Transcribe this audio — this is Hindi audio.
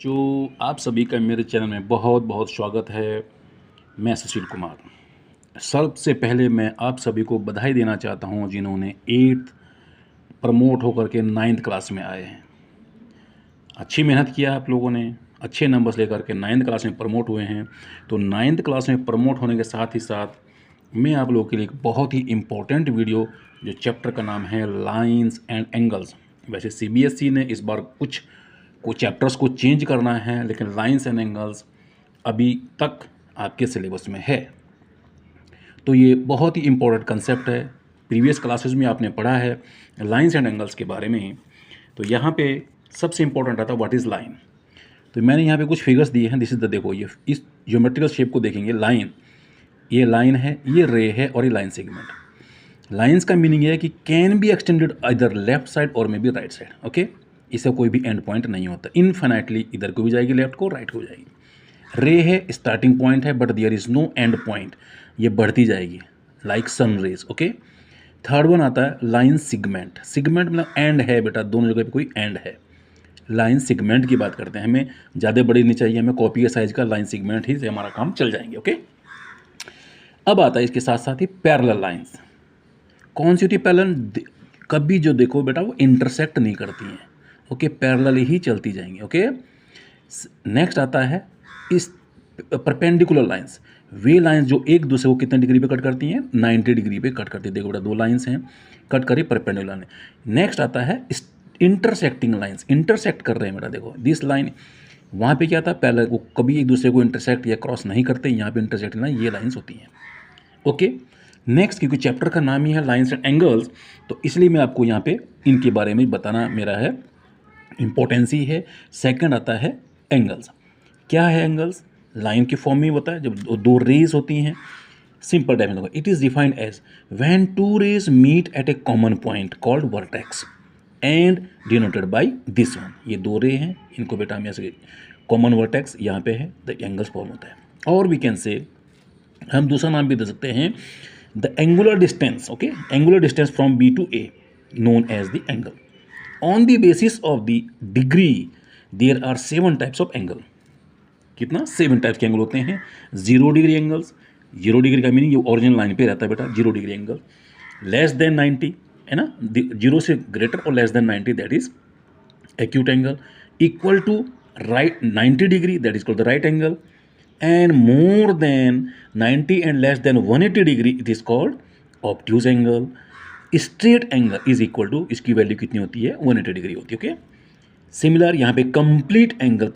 जो आप सभी का मेरे चैनल में बहुत बहुत स्वागत है। मैं सुशील कुमार। सबसे पहले मैं आप सभी को बधाई देना चाहता हूं जिन्होंने 8th प्रमोट होकर के 9th क्लास में आए हैं। अच्छी मेहनत किया आप लोगों ने, अच्छे नंबर्स लेकर के 9th क्लास में प्रमोट हुए हैं। तो 9th क्लास में प्रमोट होने के साथ ही साथ मैं आप लोगों के लिए एक बहुत ही इम्पोर्टेंट वीडियो, जो चैप्टर का नाम है लाइंस एंड एंगल्स। वैसे सीबीएसई ने इस बार कुछ चैप्टर्स को चेंज करना है, लेकिन लाइंस एंड एंगल्स अभी तक आपके सिलेबस में है। तो ये बहुत ही इम्पोर्टेंट कंसेप्ट है। प्रीवियस क्लासेस में आपने पढ़ा है लाइंस एंड एंगल्स के बारे में। तो यहाँ पे सबसे इम्पोर्टेंट आता है व्हाट इज़ लाइन। तो मैंने यहाँ पे कुछ फिगर्स दिए हैं। दिस इज द, देखो ये इस ज्योमेट्रिकल शेप को देखेंगे, लाइन, ये लाइन है, ये रे है और ये लाइन सेगमेंट। लाइंस का मीनिंग ये है कि कैन बी एक्सटेंडेड इधर लेफ्ट साइड और may be right side. Okay, इससे कोई भी एंड पॉइंट नहीं होता, इनफाइनाइटली इधर को भी जाएगी लेफ्ट को, राइट को जाएगी। रे है, स्टार्टिंग पॉइंट है, but there is no end point, ये बढ़ती जाएगी like sun rays. Okay, third one आता है लाइन सिगमेंट। सिगमेंट मतलब एंड है बेटा, दोनों जगह पे कोई एंड है। लाइन सिगमेंट की बात करते हैं, हमें ज़्यादा बड़ी नहीं चाहिए, हमें कॉपी के साइज का लाइन सिगमेंट ही से हमारा काम चल जाएंगे। ओके, अब आता है इसके साथ साथ ही पैरेलल लाइंस। कौन सी होती है पैरेलल? कभी जो देखो बेटा वो इंटरसेक्ट नहीं करती हैं। ओके, पैरेलल ही चलती जाएंगी। ओके, नेक्स्ट आता है इस परपेंडिकुलर लाइंस। वे लाइंस जो एक दूसरे को कितने डिग्री पे कट करती हैं? 90 डिग्री पे कट करती है। देखो बेटा, दो लाइंस हैं, कट करी परपेंडिकुलर ने। नेक्स्ट आता है इंटरसेक्टिंग लाइंस। इंटरसेक्ट कर रहे हैं बेटा, देखो दिस लाइन, वहाँ पे क्या था पहले, वो कभी एक दूसरे को इंटरसेक्ट या क्रॉस नहीं करते, यहाँ पे इंटरसेक्ट लाइन, ये लाइंस होती हैं। ओके, नेक्स्ट, क्योंकि चैप्टर का नाम ही है लाइंस एंड एंगल्स, तो इसलिए मैं आपको यहाँ पे इनके बारे में बताना मेरा है, इम्पोर्टेंस ही है। सेकंड आता है एंगल्स। क्या है एंगल्स? लाइन की फॉर्म में होता है, जब दो रेज होती हैं। सिंपल डेफिनेशन होगा, it is defined as when two rays meet at a common point called vertex and denoted by this one. ये दो रे हैं, इनको बेटा हम ऐसे कॉमन वर्टेक्स यहाँ पे है, द एंगल्स फॉर्म होता है। और वी कैन से, हम दूसरा नाम भी दे सकते हैं the angular distance. Okay, angular distance from B to A known as the angle. On the basis of the degree there are 7 types of angle. कितना? 7 टाइप्स के एंगल होते हैं। 0 डिग्री एंगल्स, 0 डिग्री का मीनिंग ये ओरिजिनल लाइन पे रहता है बेटा, 0 डिग्री एंगल। लेस देन 90 है ना, 0 से ग्रेटर और less than 90 that is acute angle. Equal to right 90 degree that is called the right angle. And more than 90 and less than 180 degree it is called obtuse angle. Straight angle is equal to, इसकी वैल्यू कितनी होती है? 180 डिग्री होती है। ओके, सिमिलर यहाँ पे कंप्लीट एंगल,